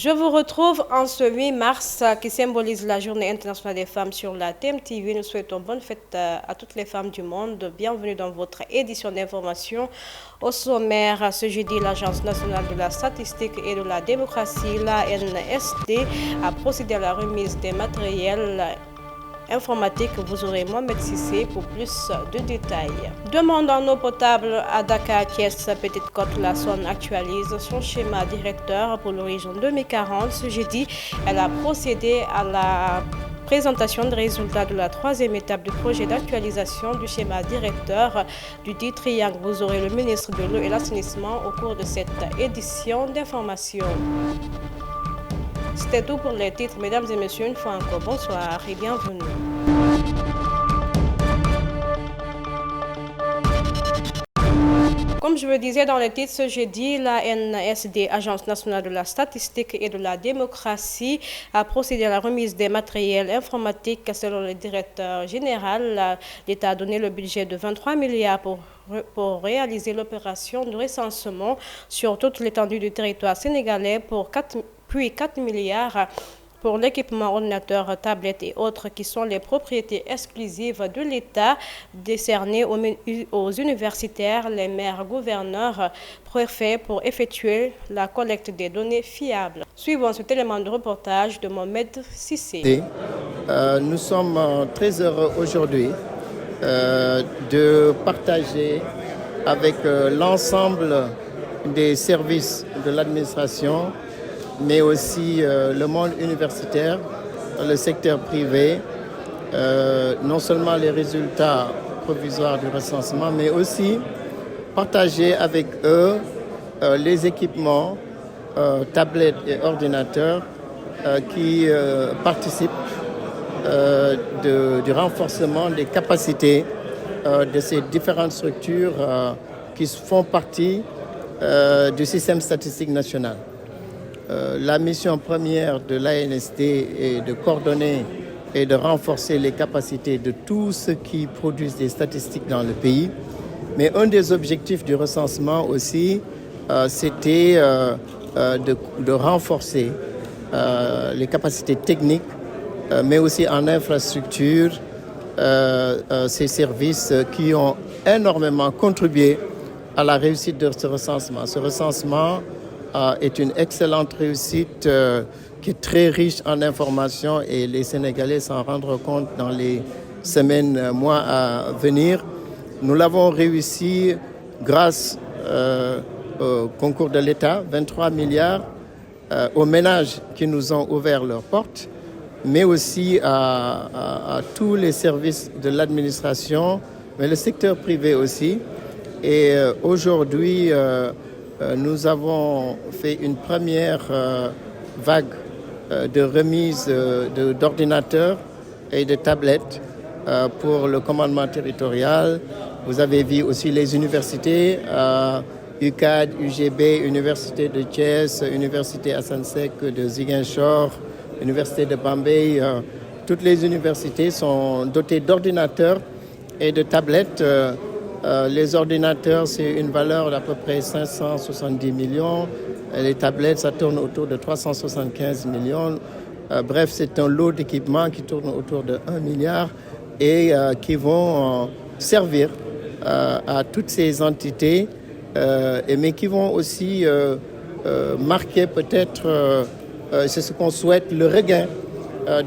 Je vous retrouve en ce 8 mars qui symbolise la Journée internationale des femmes sur la TMTV. Nous souhaitons bonne fête à toutes les femmes du monde. Bienvenue dans votre édition d'information. Au sommaire, ce jeudi, l'Agence nationale de la statistique et de la démocratie, l'ANSD, a procédé à la remise des matériels informatique. Vous aurez Mohamed Sissé pour plus de détails. Demande en eau potable à Dakar, Thiès, Petite Côte. La zone actualise son schéma directeur pour l'horizon 2040. Ce jeudi, elle a procédé à la présentation des résultats de la troisième étape du projet d'actualisation du schéma directeur du dit triangle. Vous aurez le ministre de l'eau et l'assainissement au cours de cette édition d'information. C'était tout pour les titres. Mesdames et messieurs, une fois encore, bonsoir et bienvenue. Comme je le disais dans les titres, ce jeudi, la ANSD, Agence nationale de la statistique et de la démocratie, a procédé à la remise des matériels informatiques. Selon le directeur général, l'État a donné le budget de 23 milliards pour réaliser l'opération de recensement sur toute l'étendue du territoire sénégalais, puis 4 milliards pour l'équipement ordinateur, tablettes et autres qui sont les propriétés exclusives de l'État décernées aux universitaires, les maires, gouverneurs, préfets pour effectuer la collecte des données fiables. Suivons cet élément de reportage de Mohamed Sissé. Nous sommes très heureux aujourd'hui de partager avec l'ensemble des services de l'administration, mais aussi le monde universitaire, le secteur privé, non seulement les résultats provisoires du recensement, mais aussi partager avec eux les équipements, tablettes et ordinateurs qui participent du renforcement des capacités de ces différentes structures qui font partie du système statistique national. La mission première de l'ANSD est de coordonner et de renforcer les capacités de tous ceux qui produisent des statistiques dans le pays. Mais un des objectifs du recensement aussi, c'était de renforcer les capacités techniques, mais aussi en infrastructure, ces services qui ont énormément contribué à la réussite de ce recensement. Ce recensement est une excellente réussite qui est très riche en informations et les Sénégalais s'en rendront compte dans les semaines, mois à venir. Nous l'avons réussi grâce au concours de l'État, 23 milliards, aux ménages qui nous ont ouvert leurs portes, mais aussi à tous les services de l'administration, mais le secteur privé aussi. Et aujourd'hui, nous avons fait une première vague de remise d'ordinateurs et de tablettes pour le commandement territorial. Vous avez vu aussi les universités, UCAD, UGB, Université de Thiès, Université Assane Seck de Ziguinchor, Université de Bambey. Toutes les universités sont dotées d'ordinateurs et de tablettes. Les ordinateurs, c'est une valeur d'à peu près 570 millions. Les tablettes, ça tourne autour de 375 millions. Bref, c'est un lot d'équipements qui tourne autour de 1 milliard et qui vont servir à toutes ces entités, mais qui vont aussi marquer peut-être, c'est ce qu'on souhaite, le regain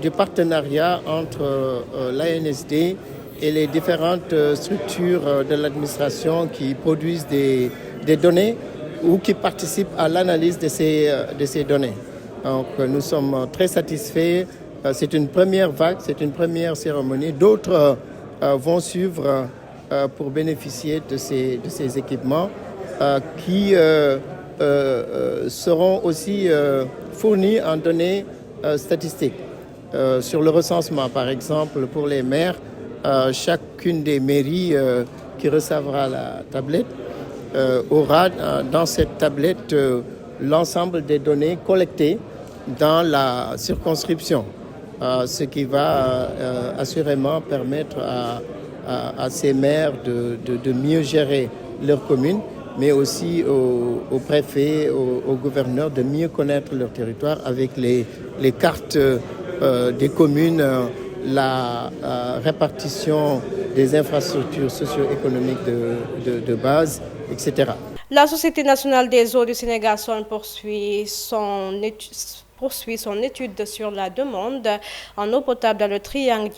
du partenariat entre l'ANSD et les différentes structures de l'administration qui produisent des données ou qui participent à l'analyse de ces données. Donc nous sommes très satisfaits. C'est une première vague, c'est une première cérémonie. D'autres vont suivre pour bénéficier de ces équipements qui seront aussi fournis en données statistiques. Sur le recensement, par exemple, pour les maires, chacune des mairies qui recevra la tablette aura dans cette tablette l'ensemble des données collectées dans la circonscription, ce qui va assurément permettre à ces maires de mieux gérer leur commune, mais aussi aux préfets, aux gouverneurs de mieux connaître leur territoire avec les cartes des communes, la répartition des infrastructures socio-économiques de base, etc. La Société nationale des eaux du Sénégal poursuit son étude sur la demande en eau potable dans le triangle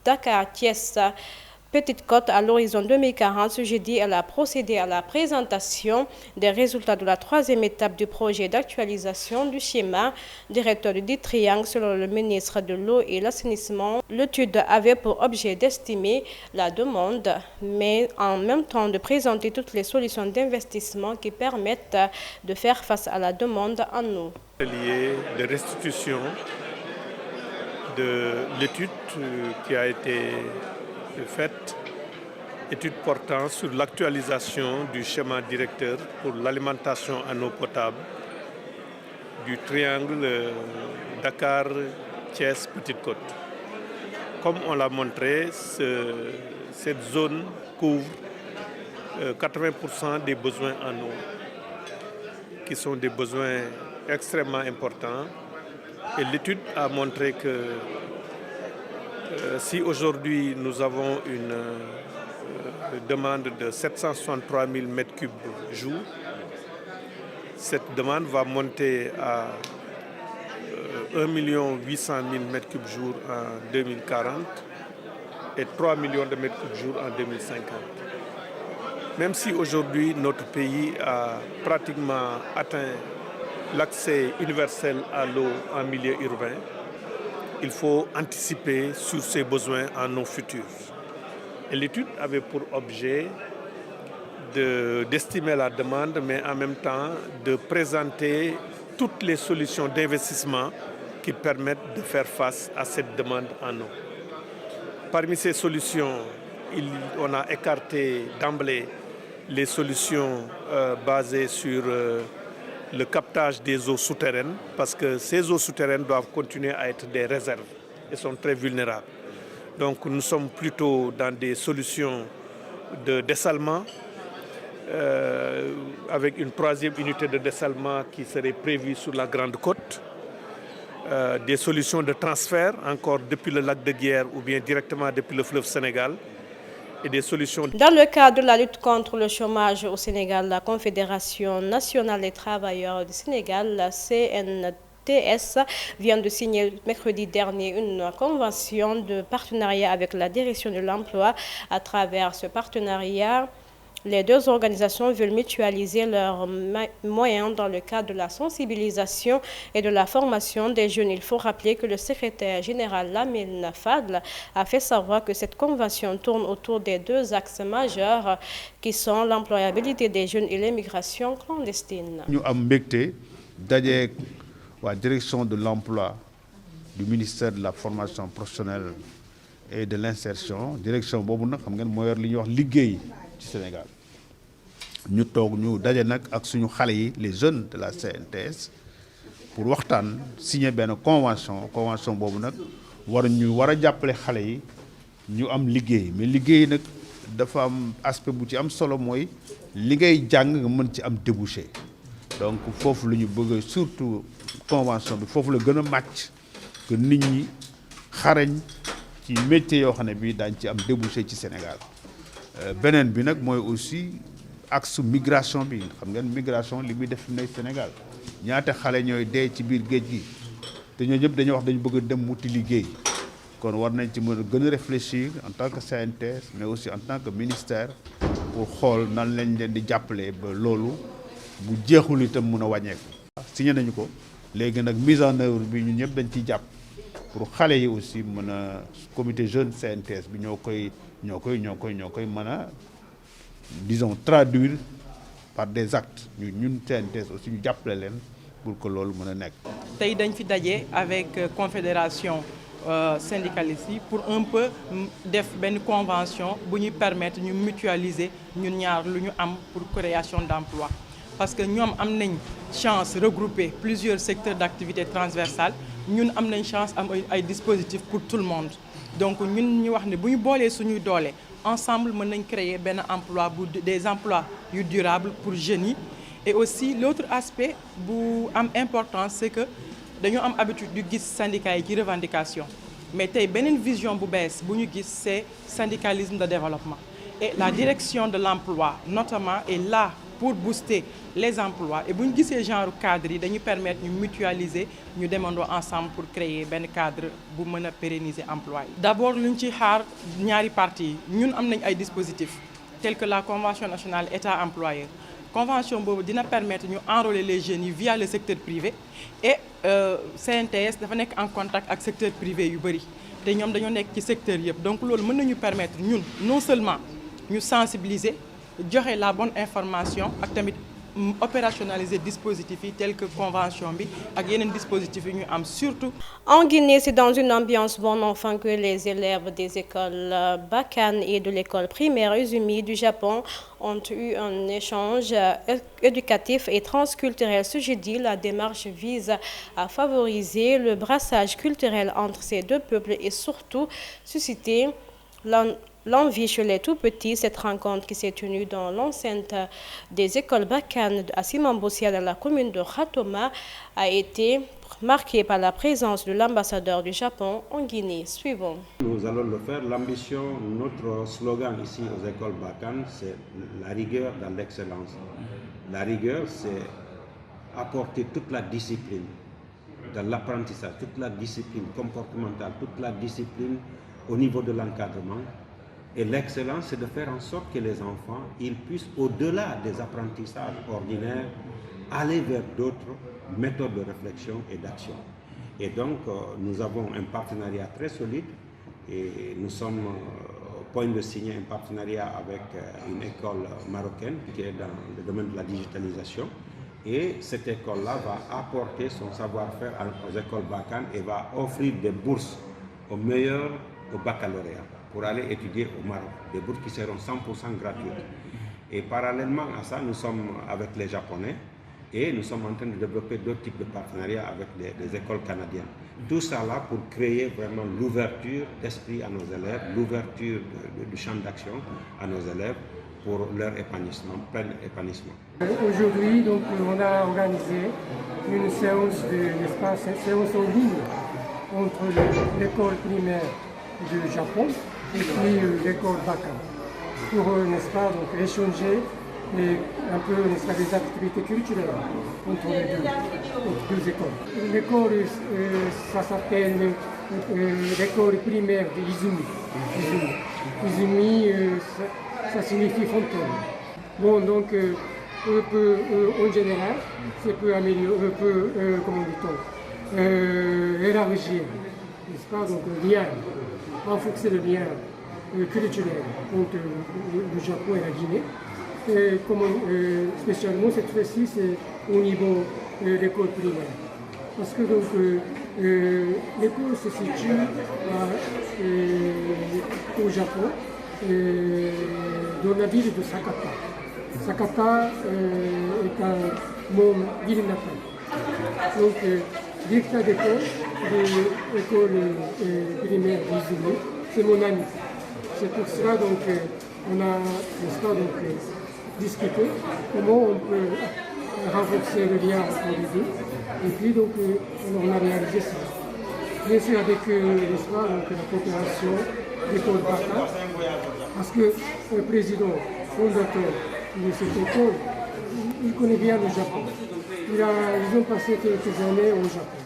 Dakar-Thiès. Petite Côte à l'horizon 2040, ce jeudi, elle a procédé à la présentation des résultats de la 3e étape du projet d'actualisation du schéma directeur du dit triangle selon le ministre de l'eau et l'assainissement. L'étude avait pour objet d'estimer la demande, mais en même temps de présenter toutes les solutions d'investissement qui permettent de faire face à la demande en eau. Lié de restitution de l'étude qui a été faite, étude portant sur l'actualisation du schéma directeur pour l'alimentation en eau potable du triangle Dakar-Thiès-Petite Côte. Comme on l'a montré, cette zone couvre 80% des besoins en eau, qui sont des besoins extrêmement importants. Et l'étude a montré que si aujourd'hui nous avons une demande de 763 000 m3 jour, cette demande va monter à 1 800 000 m3 jour en 2040 et 3 millions de m3 jour en 2050. Même si aujourd'hui notre pays a pratiquement atteint l'accès universel à l'eau en milieu urbain, il faut anticiper sur ces besoins en eau futurs. Et l'étude avait pour objet d'estimer la demande, mais en même temps de présenter toutes les solutions d'investissement qui permettent de faire face à cette demande en eau. Parmi ces solutions, on a écarté d'emblée les solutions basées sur le captage des eaux souterraines, parce que ces eaux souterraines doivent continuer à être des réserves et sont très vulnérables. Donc nous sommes plutôt dans des solutions de dessalement, avec une 3e unité de dessalement qui serait prévue sur la Grande Côte, des solutions de transfert encore depuis le lac de Guiers ou bien directement depuis le fleuve Sénégal, et des solutions. Dans le cadre de la lutte contre le chômage au Sénégal, la Confédération nationale des travailleurs du Sénégal, la CNTS, vient de signer mercredi dernier une convention de partenariat avec la direction de l'emploi. À travers ce partenariat, les deux organisations veulent mutualiser leurs moyens dans le cadre de la sensibilisation et de la formation des jeunes. Il faut rappeler que le secrétaire général Lamine Fadl a fait savoir que cette convention tourne autour des deux axes majeurs qui sont l'employabilité des jeunes et l'immigration clandestine. Nous avons mbégte dajeek la direction de l'emploi du ministère de la formation professionnelle et de l'insertion. Direction boobu nag xam ngeen moo yor li ñuy wax liggéey ci Sénégal. Ñu toog ñu daje nag ak suñu xale yi les jeunes de la CNTS pour waxtaan signer benn convention boobu nag war a jàppale xale yi ñu am liggéey, mais liggéey nag dafa am aspect bu ci am solo mooy li ngay jàng nga mën ci am débouché. Donc foofu la ñu bëgg surtout convention bi foofu la gën a màcc que nit ñi xarañ ci métier yoo xam ne bii daañ ci am débouché ci Sénégal. Beneen bi nag mooy aussi axe migration bi xam ngeen migration li muy def fi nay Sénégal ñaata xale ñooy dee ci biir géej gi te ñoo ñëpp dañuy wax dañu bëgg a dem wuti liggéey kon war nañ ci mën a gën a réfléchir en tant que CNTS mais aussi en tant que ministère pour xool nan lañ leen di jàppale ba loolu bu jeexul itam mën a wàññeeku. signé nañu ko léegi nag mise en œuvre bi ñun ñëpp dañ ciy jàpp pour xale yi aussi mën a comité jeune CNTS bi ñoo koy mën a disons traduire par des actes ñun CNTS aussi ñu jàppale leen pour que loolu mën a nekk. tey dañ fi daje avec confédération syndicalistes yi pour un peu def benn convention bu ñuy permettre ñu mutualiser ñun ñaar lu ñu am pour création d'emploi parce que ñoom am nañ chance regrouper plusieurs secteurs d'activité transversale ñun am nañ chance am ay dispositifs pour tout le monde donc ñun ñu wax ne bu ñu boolee suñuy doole ensemble mën nañ créer des emplois durables pour jeunes yi. Et aussi l'autre aspect bu am important c'est que dañoo am habitude du gis syndicats yi ci revendication mais tey beneen vision bu bees bu ñu gis c'est syndicalisme de développement et la direction de l'emploi notamment est là pour booster les emplois et bu ñu gisee genre cadre yi dañuy permettre ñu mutualiser ñu demandoo ensemble pour créer benn cadre bu mën a pérenniser emploi yi. D'abord lu ñu ci xaar ñaari parties yi ñun am nañ ay dispositifs tels que la convention nationale état employeur. Convention boobu dina permettre ñu enrôler les jeunes yi via le secteur privé et CNTS dafa nekk en contact ak secteur privé yu bëri te ñoom dañoo nekk ci secteur yëpp donc loolu mën nañu permettre ñun non seulement ñu sensibiliser joxe la bonne information ak tamit opérationnaliser dispositifs yi tels que convention bi ak yeneen dispositifs yi ñu am surtout. En Guinée, c'est dans une ambiance bon enfant que les élèves des écoles Bakan et de l'école primaire Izumi du Japon ont eu un échange éducatif et transculturel. Ce jeudi, la démarche vise à favoriser le brassage culturel entre ces deux peuples et surtout susciter l'envie chez les tout-petits. Cette rencontre qui s'est tenue dans l'enceinte des écoles Bakan à Simambossia dans la commune de Khatoma a été marquée par la présence de l'ambassadeur du Japon en Guinée. Suivons. Nous allons le faire. L'ambition, notre slogan ici aux écoles Bakan, c'est la rigueur dans l'excellence. La rigueur, c'est apporter toute la discipline dans l'apprentissage, toute la discipline comportementale, toute la discipline au niveau de l'encadrement. Et l'excellence, c'est de faire en sorte que les enfants, ils puissent, au-delà des apprentissages ordinaires, aller vers d'autres méthodes de réflexion et d'action. Et donc, nous avons un partenariat très solide et nous sommes au point de signer un partenariat avec une école marocaine qui est dans le domaine de la digitalisation. Et cette école-là va apporter son savoir-faire aux écoles Bakan et va offrir des bourses aux meilleurs au baccalauréat pour aller étudier au Maroc, des bourses qui seront 100% gratuites. Et parallèlement à ça, nous sommes avec les Japonais et nous sommes en train de développer d'autres types de partenariats avec des écoles canadiennes. Tout ça là pour créer vraiment l'ouverture d'esprit à nos élèves, l'ouverture du champ d'action à nos élèves pour leur épanouissement, plein épanouissement. Aujourd'hui, donc, on a organisé une séance en ligne entre l'école primaire du Japon et puis l'école Bakan pour, n'est-ce pas, donc, échanger un peu, n'est-ce pas, des activités culturelles entre les deux écoles. L'école, ça s'appelle l'école primaire de Izumi. Izumi, ça signifie fontaine. Bon, donc, en général, ça peut améliorer, comment dit-on, élargir, n'est-ce pas, donc le lien, renforcer le lien culturel entre le Japon et la Guinée. Et spécialement cette fois-ci, c'est au niveau de l'école primaire. Parce que donc l'école se situe au Japon, dans la ville de Sakata. Sakata est mon ville natale. Donc, directeur d'école de l'école primaire d'Izumi, c'est mon ami. C'est pour cela donc on a, n'est-ce pas, donc, discuté comment on peut renforcer le lien entre les deux. Et puis donc on a réalisé ça. Bien sûr avec n'est-ce pas, donc, la coopération d'école Bakan, parce que le président fondateur de cette école, il connaît bien le Japon. Ils ont passé quelques années au Japon.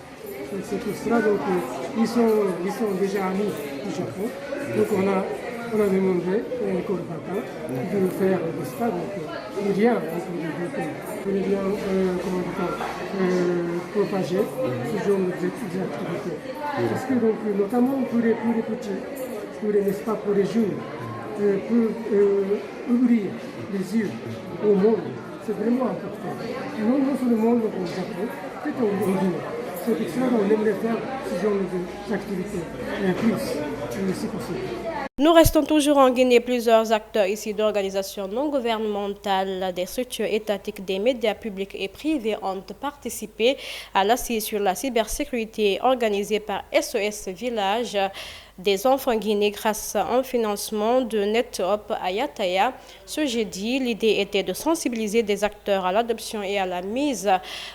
Donc c'est pour cela donc ils sont déjà amis du Japon. Donc on a demandé à l'école Bakan de faire n'est-ce pas, donc, le lien entre les deux pays. Pour les bien propager ce genre d'activités. Parce que donc notamment pour les petits, n'est-ce pas, pour les jeunes, pour ouvrir les yeux au monde, c'est vraiment important. Non seulement au Japon, mais au Guinée. C'est pour ça qu'on aimerait faire ce genre d'activités, plus, si possible. Nous restons toujours en Guinée. Plusieurs acteurs ici d'organisations non gouvernementales, des structures étatiques, des médias publics et privés ont participé à l'assise sur la cybersécurité organisée par SOS Village des enfants guinéens grâce à un financement de NetHop à Yataya. Ce jeudi, l'idée était de sensibiliser des acteurs à l'adoption et à la mise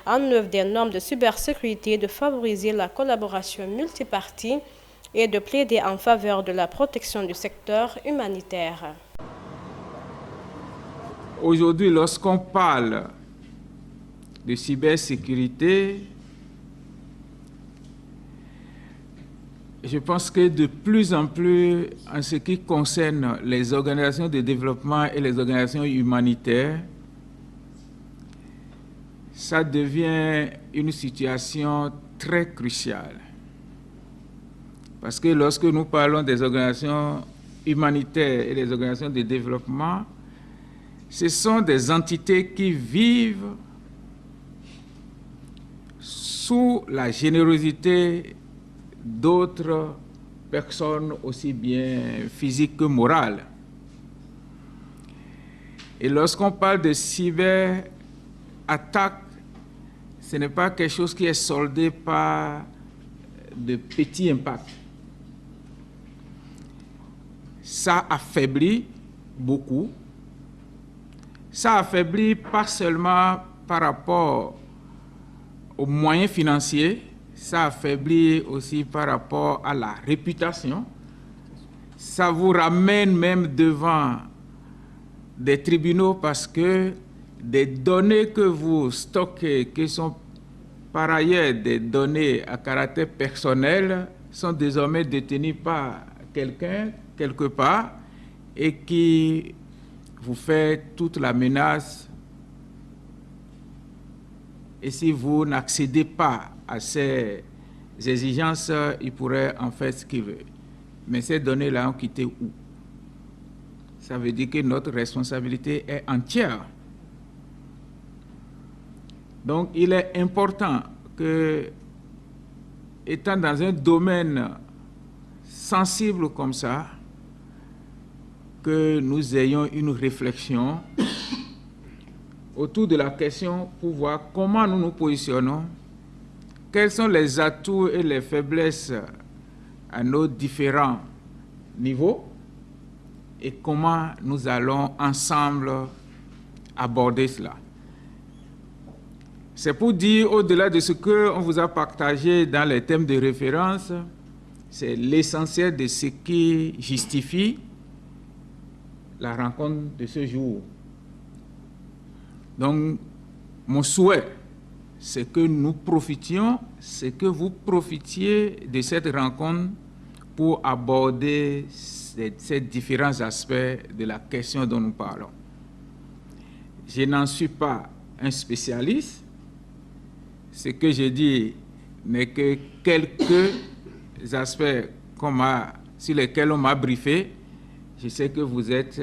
en œuvre des normes de cybersécurité, de favoriser la collaboration multipartie et de plaider en faveur de la protection du secteur humanitaire. Aujourd'hui, lorsqu'on parle de cybersécurité, je pense que de plus en plus, en ce qui concerne les organisations de développement et les organisations humanitaires, ça devient une situation très cruciale. Parce que lorsque nous parlons des organisations humanitaires et des organisations de développement, ce sont des entités qui vivent sous la générosité d'autres personnes aussi bien physiques que morales. Et lorsqu'on parle de cyberattaque, ce n'est pas quelque chose qui est soldé par de petits impacts. Ça affaiblit beaucoup. Ça affaiblit pas seulement par rapport aux moyens financiers, ça affaiblit aussi par rapport à la réputation. Ça vous ramène même devant des tribunaux parce que des données que vous stockez, qui sont par ailleurs des données à caractère personnel, sont désormais détenues par quelqu'un quelque part et qui vous fait toute la menace. Et si vous n'accédez pas à ces exigences, il pourrait en faire ce qu'il veut. Mais ces données-là ont quitté où? Ça veut dire que notre responsabilité est entière. Donc, il est important que, étant dans un domaine sensible comme ça, que nous ayons une réflexion autour de la question pour voir comment nous nous positionnons, quels sont les atouts et les faiblesses à nos différents niveaux et comment nous allons ensemble aborder cela. C'est pour dire, au-delà de ce qu'on vous a partagé dans les thèmes de référence, c'est l'essentiel de ce qui justifie la rencontre de ce jour. Donc, mon souhait, c'est que nous profitions, c'est que vous profitiez de cette rencontre pour aborder ces différents aspects de la question dont nous parlons. Je n'en suis pas un spécialiste. Ce que je dis n'est que quelques aspects sur lesquels on m'a briefé. Je sais que vous êtes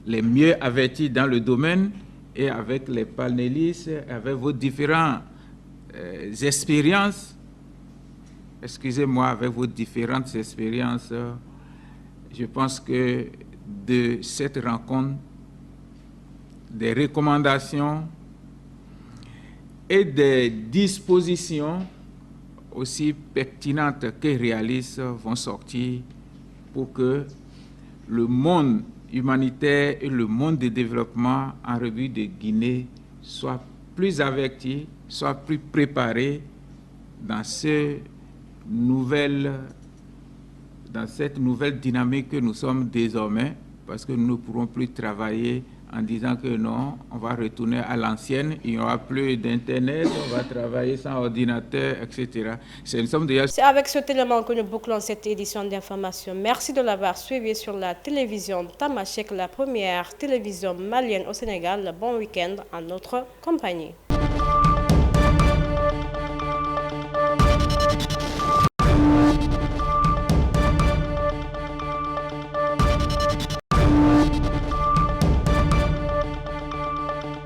les mieux avertis dans le domaine et avec les panélistes, avec vos différentes expériences, avec vos différentes expériences, je pense que de cette rencontre, des recommandations et des dispositions aussi pertinentes que réalistes vont sortir pour que le monde humanitaire et le monde de développement en revue de Guinée soient plus avertis, soient plus préparés dans cette nouvelle dynamique que nous sommes désormais, parce que nous ne pourrons plus travailler en disant que non, on va retourner à l'ancienne, il n'y aura plus d'Internet, on va travailler sans ordinateur, etc. C'est avec cet élément que nous bouclons cette édition d'information. Merci de l'avoir suivi sur la télévision Tamashek, la première télévision malienne au Sénégal. Bon week-end en notre compagnie.